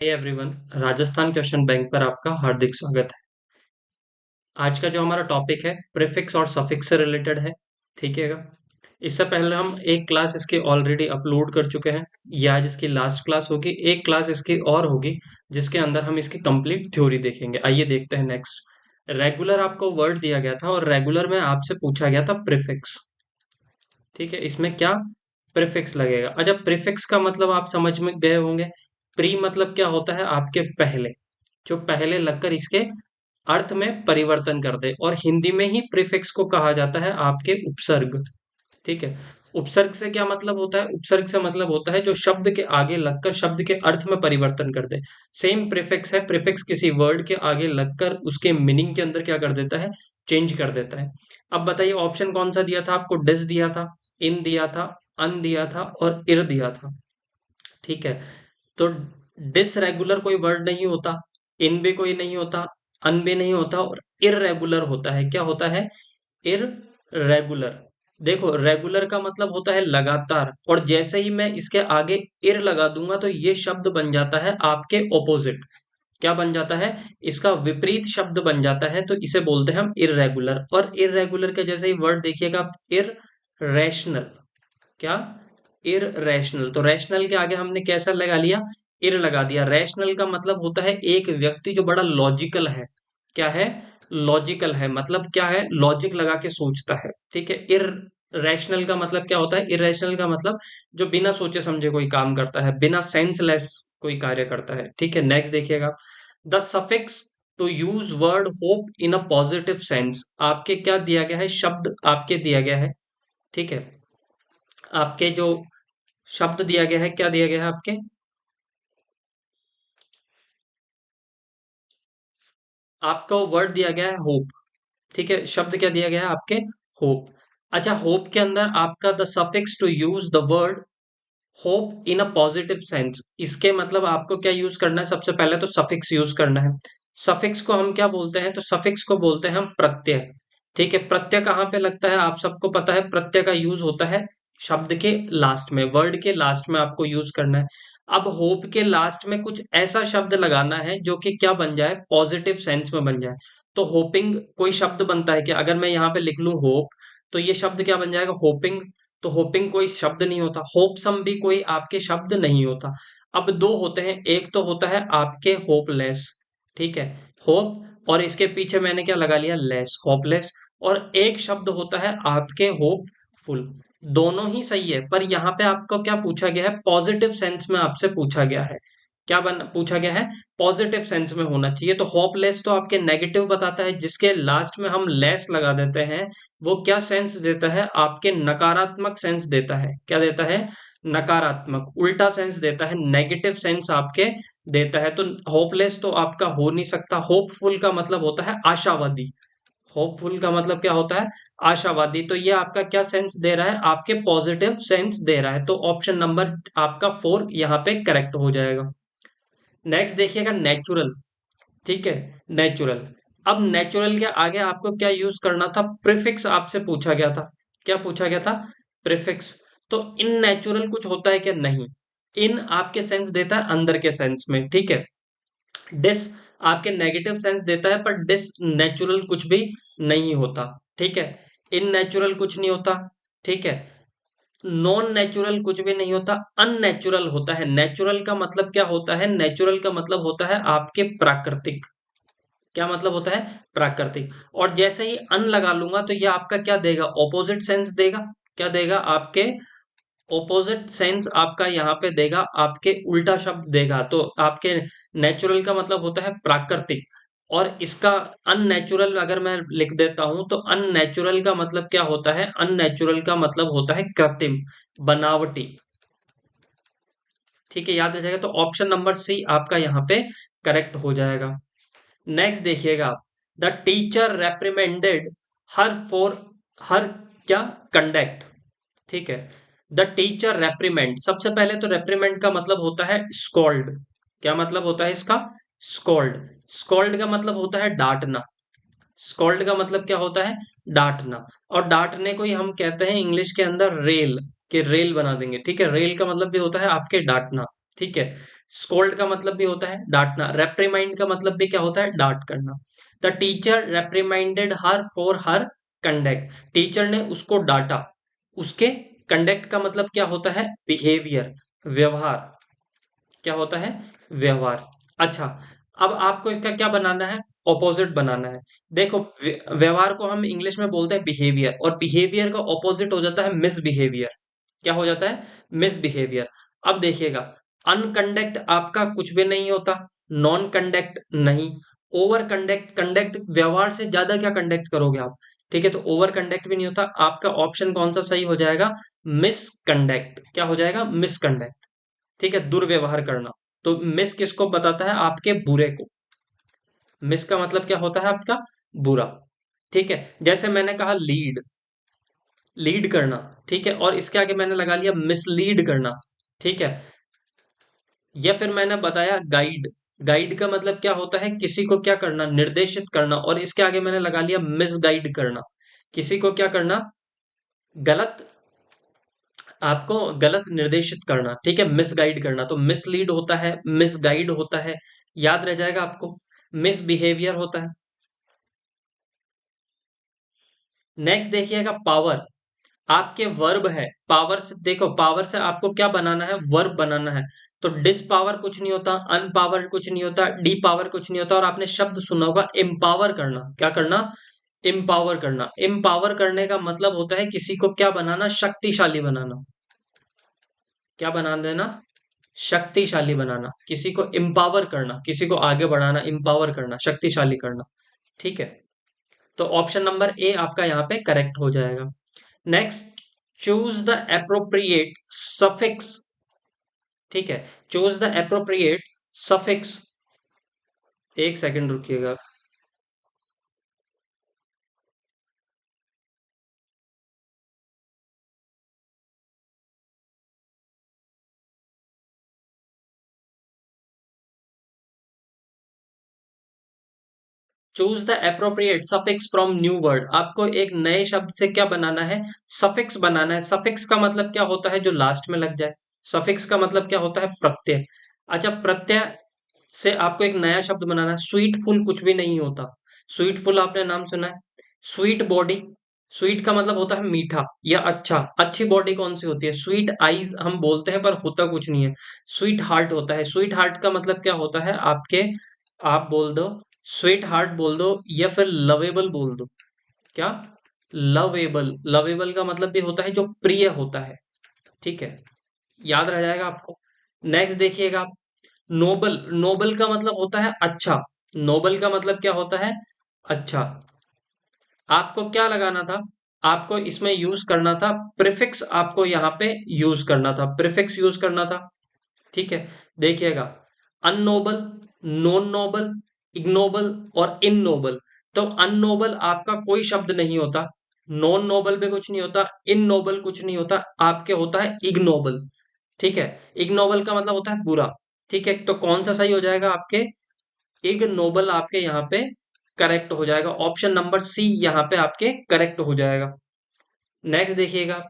हे everyone, Rajasthan question bank पर आपका हार्दिक स्वागत है। आज का जो हमारा टॉपिक है प्रीफिक्स और सफिक्स से रिलेटेड है। ठीक है। इससे पहले हम एक क्लास इसकी ऑलरेडी अपलोड कर चुके हैं। ये आज इसकी लास्ट क्लास होगी। एक क्लास इसकी और होगी जिसके अंदर हम इसकी कंप्लीट थ्योरी देखेंगे। आइए देखते हैं नेक्स्ट। रेगुलर आपको वर्ड दिया गया था और रेगुलर में आपसे पूछा गया था प्रीफिक्स। ठीक है, इसमें क्या प्रीफिक्स लगेगा। अच्छा, प्रीफिक्स का मतलब आप समझ में गए होंगे। प्री मतलब क्या होता है, आपके पहले, जो पहले लगकर इसके अर्थ में परिवर्तन कर दे। और हिंदी में ही प्रीफिक्स को कहा जाता है आपके उपसर्ग। ठीक है। उपसर्ग से क्या मतलब होता है, उपसर्ग से मतलब होता है जो शब्द के आगे लगकर शब्द के अर्थ में परिवर्तन कर दे। सेम प्रीफिक्स है, प्रीफिक्स किसी वर्ड के आगे लगकर उसके मीनिंग के अंदर क्या कर देता है, चेंज कर देता है। अब बताइए ऑप्शन कौन सा दिया था आपको। डिस दिया था, इन दिया था, अन दिया था और इर दिया था। ठीक है। तो डिसरेगुलर कोई वर्ड नहीं होता, इन भी कोई नहीं होता, अन भी नहीं होता, और इररेगुलर होता है। क्या होता है, इररेगुलर। देखो, रेगुलर का मतलब होता है लगातार, और जैसे ही मैं इसके आगे इर लगा दूंगा तो ये शब्द बन जाता है आपके ऑपोजिट। क्या बन जाता है, इसका विपरीत शब्द बन जाता है, तो इसे बोलते हैं हम इररेगुलर। और इररेगुलर के जैसे ही वर्ड देखिएगा, इररेशनल। क्या, इररेशनल। तो रैशनल के आगे हमने कैसा लगा लिया, इर लगा दिया। रैशनल का मतलब होता है एक व्यक्ति जो बड़ा लॉजिकल है। क्या है, लॉजिकल है, मतलब क्या है, लॉजिक लगा के सोचता है। ठीक है। इर रैशनल का मतलब क्या होता है, इरेशनल का मतलब जो बिना सोचे समझे कोई काम करता है, बिना सेंसलेस कोई कार्य करता है। ठीक है, नेक्स्ट देखिएगा। The suffix to use word hope in a positive sense. आपके क्या दिया गया है, शब्द आपके दिया गया है। ठीक है, आपके जो शब्द दिया गया है, क्या दिया गया है आपके, आपको वर्ड दिया गया है होप। ठीक है, शब्द क्या दिया गया है आपके, होप। अच्छा, होप के अंदर आपका the suffix to use the word hope in a positive sense, इसके मतलब आपको क्या यूज करना है, सबसे पहले तो सफिक्स यूज करना है। सफिक्स को हम क्या बोलते हैं, तो सफिक्स को बोलते हैं हम प्रत्यय। ठीक है, प्रत्यय कहाँ पे लगता है आपको सबको पता है, प्रत्यय का यूज होता है शब्द के लास्ट में, वर्ड के लास्ट में आपको यूज करना है। अब होप के लास्ट में कुछ ऐसा शब्द लगाना है जो कि क्या बन जाए, पॉजिटिव सेंस में बन जाए। तो होपिंग कोई शब्द बनता है कि अगर मैं यहाँ पे लिख लूं होप, तो ये शब्द क्या बन जाएगा, होपिंग। तो होपिंग कोई शब्द नहीं होता, होपसम भी कोई आपके शब्द नहीं होता। अब दो होते हैं, एक तो होता है आपके होपलेस। ठीक है, होप और इसके पीछे मैंने क्या लगा लिया, लेस, होपलेस। और एक शब्द होता है आपके होपफुल। दोनों ही सही है, पर यहाँ पे आपको क्या पूछा गया है, पॉजिटिव सेंस में आपसे पूछा गया है। क्या बन पूछा गया है, पॉजिटिव सेंस में होना चाहिए। तो होपलेस तो आपके नेगेटिव बताता है, जिसके लास्ट में हम लेस लगा देते हैं वो क्या सेंस देता है, आपके नकारात्मक सेंस देता है। क्या देता है, नकारात्मक, उल्टा सेंस देता है, नेगेटिव सेंस आपके देता है। तो होपलेस तो आपका हो नहीं सकता। होपफुल का मतलब होता है आशावादी। होपफुल का मतलब क्या होता है, आशावादी। तो ये आपका क्या सेंस दे रहा है, आपके पॉजिटिव सेंस दे रहा है। तो ऑप्शन नंबर आपका 4 यहाँ पे करेक्ट हो जाएगा। नेक्स्ट देखिएगा, नेचुरल। ठीक है, नेचुरल। अब नेचुरल के आगे आपको क्या यूज करना था, प्रीफिक्स आपसे पूछा गया था। क्या पूछा गया था, प्रीफिक्स। तो इन नेचुरल कुछ होता है क्या, नहीं। इन आपके सेंस देता है अंदर के सेंस में। ठीक है, डिस आपके नेगेटिव सेंस देता है, पर डिस नेचुरल कुछ भी नहीं होता। ठीक है, इन नेचुरल कुछ नहीं होता। ठीक है, नॉन नेचुरल कुछ भी नहीं होता, अननेचुरल होता है। नेचुरल का मतलब क्या होता है, नेचुरल का मतलब होता है आपके प्राकृतिक। क्या मतलब होता है, प्राकृतिक। और जैसे ही अन लगा लूंगा तो ये आपका क्या देगा, ऑपोजिट सेंस देगा। क्या देगा, आपके ऑपोजिट सेंस आपका यहाँ पे देगा, आपके उल्टा शब्द देगा। तो आपके नेचुरल का मतलब होता है प्राकृतिक, और इसका अननेचुरल अगर मैं लिख देता हूं तो अननेचुरल का मतलब क्या होता है, अननेचुरल का मतलब होता है कृत्रिम, बनावटी। ठीक है, याद रह जाएगा। तो ऑप्शन नंबर सी आपका यहाँ पे करेक्ट हो जाएगा। नेक्स्ट देखिएगा आप, the teacher reprimanded her for her क्या, कंडक्ट। ठीक है, द टीचर रेप्रीमेंड, सबसे पहले तो रेप्रीमेंड का मतलब होता है स्कॉल्ड। क्या मतलब होता है इसका, स्कॉल्ड। स्कॉल्ड का मतलब होता है डांटना। स्कॉल्ड का मतलब क्या होता है, डांटना। और डांटने को ही हम कहते हैं इंग्लिश के अंदर रेल, के रेल बना देंगे। ठीक है, रेल का मतलब भी होता है आपके डांटना। ठीक है, स्कोल्ड का मतलब भी होता है डांटना, रेप्रिमाइंड का मतलब भी क्या होता है, डांट करना। The teacher reprimanded her for her conduct, teacher ने उसको डांटा, उसके कंडक्ट का मतलब क्या होता है, बिहेवियर, व्यवहार, क्या होता है, व्यवहार। अच्छा, अब आपको इसका क्या बनाना है, ऑपोजिट बनाना है। देखो व्यवहार को हम इंग्लिश में बोलते हैं बिहेवियर, और बिहेवियर का ऑपोजिट हो जाता है मिसबिहेवियर। क्या हो जाता है, मिसबिहेवियर। अब देखिएगा, अनकंडक्ट आपका कुछ भी नहीं होता, नॉन कंडक्ट नहीं, ओवर कंडक्ट, कंडक्ट व्यवहार से ज्यादा क्या कंडक्ट करोगे आप, ठीक है, तो ओवर कंडक्ट भी नहीं होता। आपका ऑप्शन कौन सा सही हो जाएगा, मिसकंडक्ट, क्या हो जाएगा, मिसकंडक्ट, ठीक है, दुर्व्यवहार करना। तो मिस किसको बताता है, आपके बुरे को। मिस का मतलब क्या होता है आपका, बुरा, ठीक है। जैसे मैंने कहा लीड, लीड करना, ठीक है, और इसके आगे मैंने लगा लिया मिसलीड करना, ठीक है। या फिर मैंने बताया गाइड, गाइड का मतलब क्या होता है, किसी को क्या करना, निर्देशित करना, और इसके आगे मैंने लगा लिया मिसगाइड करना, किसी को क्या करना, गलत, आपको गलत निर्देशित करना, ठीक है, मिसगाइड करना। तो मिसलीड होता है, मिसगाइड होता है, याद रह जाएगा आपको, मिसबिहेवियर होता है। नेक्स्ट देखिएगा पावर, आपके वर्ब है, पावर से देखो, पावर से आपको क्या बनाना है, वर्ब बनाना है। तो डिस पावर कुछ नहीं होता, अनपावर कुछ नहीं होता, डी पावर कुछ नहीं होता, और आपने शब्द सुना होगा एम्पावर करना, क्या करना, एम्पावर करना। एम्पावर करने का मतलब होता है किसी को क्या बनाना, शक्तिशाली बनाना, क्या बना देना, शक्तिशाली बनाना, किसी को एम्पावर करना, किसी को आगे बढ़ाना, एम्पावर करना, शक्तिशाली करना, ठीक है। तो ऑप्शन नंबर ए आपका यहाँ पे करेक्ट हो जाएगा। Next, choose the appropriate suffix, ठीक है, चूज द एप्रोप्रिएट सफिक्स, एक सेकंड रुकिएगा। Choose the appropriate suffix from new word, आपको एक नए शब्द से क्या बनाना है, सफिक्स बनाना है। सफिक्स का मतलब क्या होता है, जो लास्ट में लग जाए। सफिक्स का मतलब क्या होता है, प्रत्यय। अच्छा, प्रत्यय से आपको एक नया शब्द बनाना है। स्वीटफुल कुछ भी नहीं होता, स्वीटफुल आपने नाम सुना है, स्वीट बॉडी, स्वीट का मतलब होता है मीठा या अच्छा। अच्छी बॉडी कौन सी होती है, स्वीट आईज हम बोलते हैं, पर होता कुछ नहीं है। स्वीट हार्ट होता है, स्वीट हार्ट का मतलब क्या होता है आपके, आप बोल दो स्वीट हार्ट बोल दो, या फिर लवेबल बोल दो, क्या, लवेबल, लवेबल का मतलब भी होता है जो प्रिय होता है, ठीक है, याद रह जाएगा आपको। नेक्स्ट देखिएगा आप, नोबल, नोबल का मतलब होता है अच्छा, नोबल का मतलब क्या होता है, अच्छा। आपको क्या लगाना था, आपको इसमें यूज करना था प्रीफिक्स, आपको यहाँ पे यूज करना था, प्रीफिक्स यूज करना था, ठीक है। देखिएगा, अननोबल, नॉन नोबल, इग्नोबल और इननोबल। तो अननोबल आपका कोई शब्द नहीं होता, नॉन नोबल भी कुछ नहीं होता, इननोबल कुछ नहीं होता, आपके होता है इग्नोबल, ठीक है। इग्नोबल का मतलब होता है बुरा, ठीक है। तो कौन सा सही हो जाएगा आपके, इग्नोबल आपके यहाँ पे करेक्ट हो जाएगा। ऑप्शन नंबर सी यहाँ पे आपके करेक्ट हो जाएगा। नेक्स्ट देखिएगा,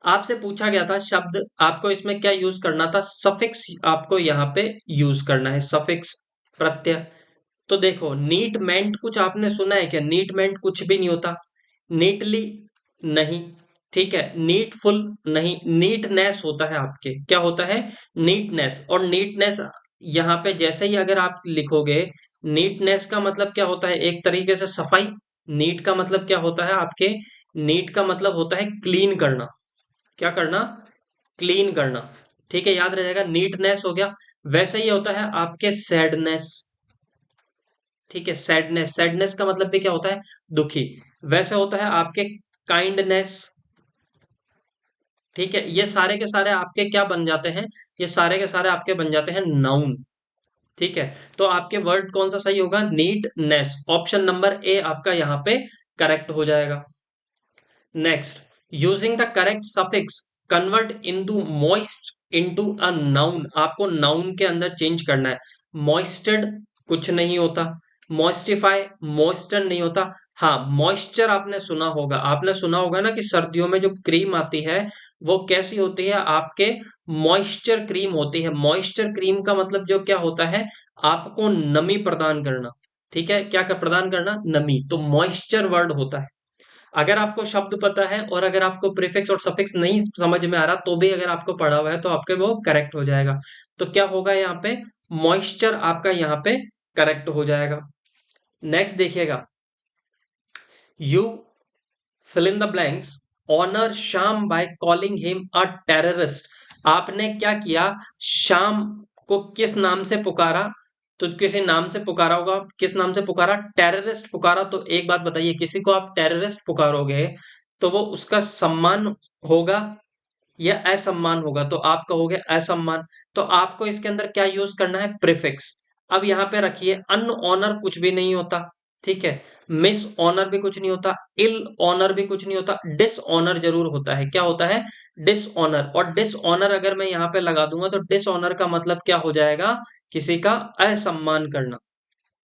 आपसे पूछा गया था शब्द, आपको इसमें क्या यूज करना था, सफिक्स आपको यहाँ पे यूज करना है, सफिक्स, प्रत्यय। तो देखो, नीट मेंट कुछ आपने सुना है क्या, नीट मेंट कुछ भी नहीं होता, नीटली नहीं, ठीक है, नीटफुल नहीं, नीटनेस होता है आपके, क्या होता है, नीटनेस। और नीटनेस यहाँ पे जैसे ही अगर आप लिखोगे, नीटनेस का मतलब क्या होता है, एक तरीके से सफाई। नीट का मतलब क्या होता है आपके, नीट का मतलब होता है क्लीन करना, क्या करना, क्लीन करना, ठीक है, याद रह जाएगा, नीटनेस हो गया। वैसे ही होता है आपके सैडनेस, ठीक है, सैडनेस, सैडनेस का मतलब भी क्या होता है, दुखी। वैसे होता है आपके काइंडनेस, ठीक है। ये सारे के सारे आपके क्या बन जाते हैं, ये सारे के सारे आपके बन जाते हैं नाउन, ठीक है। तो आपके वर्ड कौन सा सही होगा, नीटनेस, ऑप्शन नंबर ए आपका यहाँ पे करेक्ट हो जाएगा। Next, using the correct suffix convert into moist into a noun, आपको नाउन के अंदर चेंज करना है। मॉइस्टेड कुछ नहीं होता, मॉइस्टिफाई, मॉइस्टर नहीं होता। हाँ, मॉइस्चर आपने सुना होगा, आपने सुना होगा ना कि सर्दियों में जो क्रीम आती है वो कैसी होती है, आपके मॉइस्चर क्रीम होती है। मॉइस्चर क्रीम का मतलब जो क्या होता है, आपको नमी प्रदान करना। ठीक है, क्या प्रदान करना, नमी, तो मॉइस्चर वर्ड होता है। अगर आपको शब्द पता है और अगर आपको प्रीफिक्स और सफिक्स नहीं समझ में आ रहा तो भी अगर आपको पढ़ा हुआ है तो आपके वो करेक्ट हो जाएगा। तो क्या होगा यहाँ पे, मॉइस्चर आपका यहाँ पे करेक्ट हो जाएगा। नेक्स्ट देखिएगा, you fill in the blanks, honour shame by calling him a terrorist. आपने क्या किया, शाम को किस नाम से पुकारा, तो किसी नाम से पुकारा होगा, किस नाम से पुकारा, टेररिस्ट पुकारा। तो एक बात बताइए, किसी को आप टेररिस्ट पुकारोगे तो वो उसका सम्मान होगा या असम्मान होगा, तो आप कहोगे असम्मान। तो आपको इसके अंदर क्या यूज करना है, प्रीफिक्स। अब यहाँ पे रखिए, अन ऑनर कुछ भी नहीं होता, ठीक है, मिस ऑनर भी कुछ नहीं होता, इल ऑनर भी कुछ नहीं होता, डिस ऑनर जरूर होता है। क्या होता है, डिस ऑनर। और डिस ऑनर अगर मैं यहाँ पे लगा दूंगा तो डिस ऑनर का मतलब क्या हो जाएगा, किसी का असम्मान करना।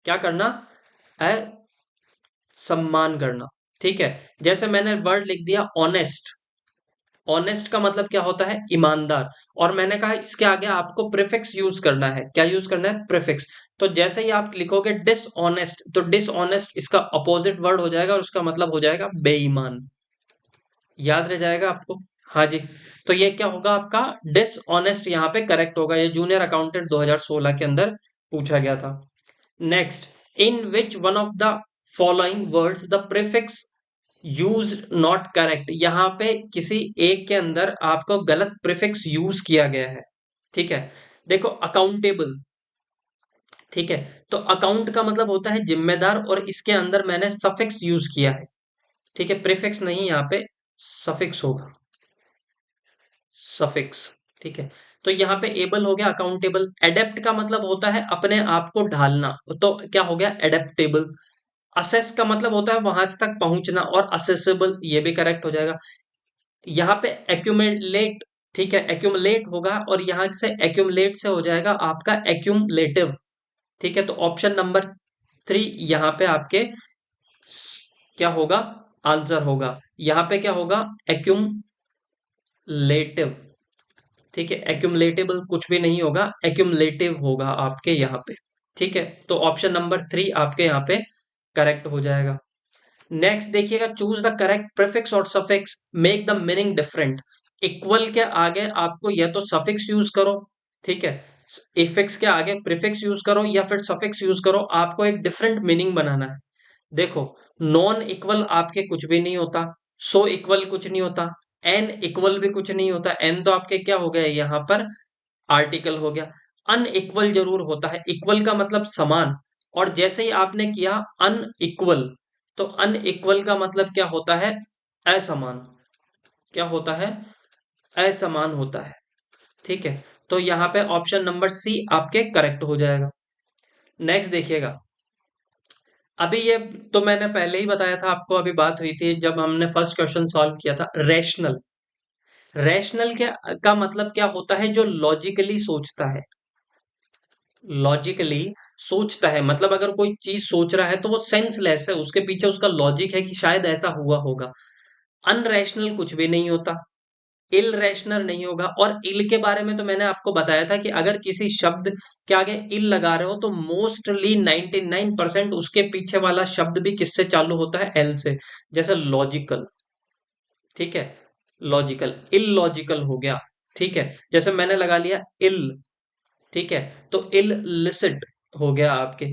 क्या करना, असम्मान करना। ठीक है, जैसे मैंने वर्ड लिख दिया ऑनेस्ट। ऑनेस्ट का मतलब क्या होता है, ईमानदार। और मैंने कहा इसके आगे आपको प्रीफिक्स यूज करना है। क्या यूज करना है, प्रीफिक्स। तो जैसे ही आप लिखोगे डिसऑनेस्ट, तो डिसऑनेस्ट इसका अपोजिट वर्ड हो जाएगा और उसका मतलब हो जाएगा बेईमान। याद रह जाएगा आपको। हाँ जी, तो ये क्या होगा आपका, डिसऑनेस्ट यहाँ पे करेक्ट होगा। ये जूनियर अकाउंटेंट 2016 के अंदर पूछा गया था। Next, in which one of the following words the prefix use not correct. यहां पे किसी एक के अंदर आपको गलत प्रीफिक्स यूज किया गया है। ठीक है, देखो अकाउंटेबल, ठीक है, तो अकाउंट का मतलब होता है जिम्मेदार, और इसके अंदर मैंने सफिक्स यूज किया है। ठीक है, प्रीफिक्स नहीं, यहाँ पे सफिक्स होगा, सफिक्स। ठीक है, तो यहाँ पे एबल हो गया अकाउंटेबल। एडेप्ट का मतलब होता है अपने आप को ढालना, तो क्या हो गया, एडेप्टेबल। असेस का मतलब होता है वहां तक पहुंचना, और असेसेबल ये भी करेक्ट हो जाएगा। यहाँ पे एक्यूमुलेट, ठीक है, एक्यूमुलेट होगा, और यहां से एक्यूमुलेट से हो जाएगा आपका एक्यूमुलेटिव। ठीक है, तो ऑप्शन नंबर 3 यहाँ पे आपके क्या होगा, आंसर होगा। यहाँ पे क्या होगा, एक्यूमुलेटिव। ठीक है, एक्यूमुलेटेबल कुछ भी नहीं होगा, एक्यूमुलेटिव होगा आपके यहाँ पे। ठीक है, तो ऑप्शन नंबर 3 आपके यहाँ पे करेक्ट हो जाएगा। नेक्स्ट देखिएगा, चूज द करेक्ट प्रीफिक्स और suffix make the meaning different. Equal के आगे आपको या तो सफिक्स यूज करो, ठीक है, इफिक्स के आगे प्रीफिक्स यूज करो, या फिर सफिक्स यूज करो, आपको एक डिफरेंट मीनिंग बनाना है। देखो, नॉन इक्वल आपके कुछ भी नहीं होता, सो इक्वल कुछ नहीं होता, एन इक्वल भी कुछ नहीं होता। एन तो आपके क्या हो गया, यहाँ पर आर्टिकल हो गया। अनइक्वल जरूर होता है, इक्वल का मतलब समान, और जैसे ही आपने किया अनइक्वल, तो अनइक्वल का मतलब क्या होता है, असमान। क्या होता है, असमान होता है। ठीक है, तो यहाँ पे ऑप्शन नंबर सी आपके करेक्ट हो जाएगा। नेक्स्ट देखिएगा, अभी ये तो मैंने पहले ही बताया था आपको, अभी बात हुई थी जब हमने फर्स्ट क्वेश्चन सॉल्व किया था, रैशनल। रैशनल क्या का मतलब क्या होता है, जो लॉजिकली सोचता है। लॉजिकली सोचता है, मतलब अगर कोई चीज सोच रहा है तो वो सेंसलेस है, उसके पीछे उसका लॉजिक है कि शायद ऐसा हुआ होगा। अनरैशनल कुछ भी नहीं होता, इल रैशनल नहीं होगा। और इल के बारे में तो मैंने आपको बताया था कि अगर किसी शब्द के आगे इल लगा रहे हो तो मोस्टली 99% उसके पीछे वाला शब्द भी किससे चालू होता है, एल से। जैसे लॉजिकल, ठीक है, लॉजिकल, इललॉजिकल हो गया। ठीक है, जैसे मैंने लगा लिया इल, ठीक है, तो इललिसिट हो गया आपके।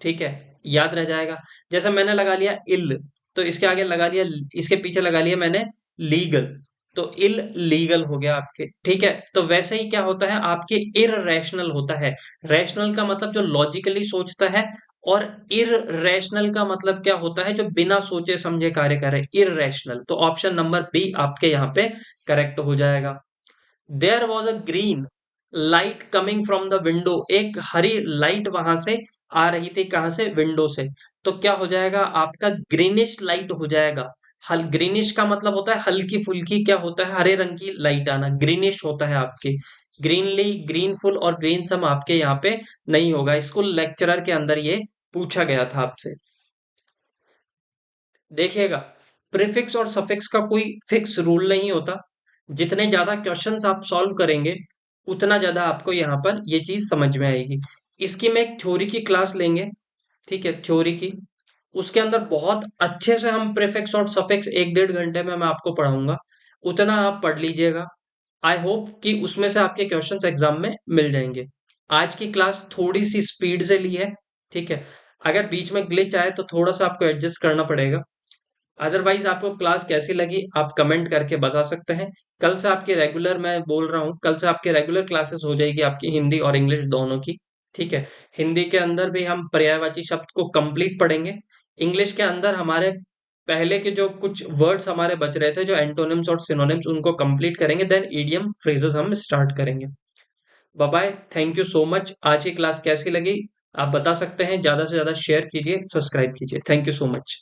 ठीक है, याद रह जाएगा। जैसे मैंने लगा लिया इल, तो इसके आगे लगा लिया, इसके पीछे लगा लिया मैंने लीगल, तो इल लीगल हो गया आपके। ठीक है, तो वैसे ही क्या होता है आपके, इररेशनल होता है। रैशनल का मतलब जो लॉजिकली सोचता है, और इररेशनल का मतलब क्या होता है, जो बिना सोचे समझे कार्य करे, इररेशनल। तो ऑप्शन नंबर बी आपके यहाँ पे करेक्ट हो जाएगा। There was a green light coming from the window, एक हरी लाइट वहां से आ रही थी, कहां से, विंडो से। तो क्या हो जाएगा आपका, ग्रीनिश लाइट हो जाएगा। हल ग्रीनिश का मतलब होता है हल्की फुल्की, क्या होता है, हरे रंग की लाइट आना, ग्रीनिश होता है आपके। ग्रीनली, ग्रीनफुल और ग्रीन सम आपके यहाँ पे नहीं होगा। स्कूल लेक्चरर के अंदर ये पूछा गया था आपसे। देखिएगा, प्रीफिक्स और सफिक्स का कोई फिक्स रूल नहीं होता। जितने ज्यादा क्वेश्चंस आप सॉल्व करेंगे उतना ज्यादा आपको यहाँ पर ये चीज समझ में आएगी। इसकी मैं एक थ्योरी की क्लास लेंगे, ठीक है, थ्योरी की। उसके अंदर बहुत अच्छे से हम प्रीफिक्स और सफिक्स 1-1.5 घंटे में मैं आपको पढ़ाऊंगा, उतना आप पढ़ लीजिएगा। आई होप कि उसमें से आपके क्वेश्चंस एग्जाम में मिल जाएंगे। आज की क्लास थोड़ी सी स्पीड से ली है, ठीक है। अगर बीच में ग्लिच आए तो थोड़ा सा आपको एडजस्ट करना पड़ेगा। अदरवाइज आपको क्लास कैसी लगी आप कमेंट करके बता सकते हैं। कल से आपके रेगुलर, मैं बोल रहा हूँ, कल से आपके रेगुलर क्लासेस हो जाएगी आपकी हिंदी और इंग्लिश दोनों की, ठीक है। हिंदी के अंदर भी हम पर्यायवाची शब्द को कंप्लीट पढ़ेंगे। इंग्लिश के अंदर हमारे पहले के जो कुछ वर्ड्स हमारे बच रहे थे, जो एंटोनिम्स और सिनोनिम्स, उनको कंप्लीट करेंगे। देन ईडियम फ्रेजेस हम स्टार्ट करेंगे। Bye bye, thank you so much. आज की क्लास कैसी लगी आप बता सकते हैं, ज्यादा से ज्यादा शेयर कीजिए, सब्सक्राइब कीजिए। Thank you so much.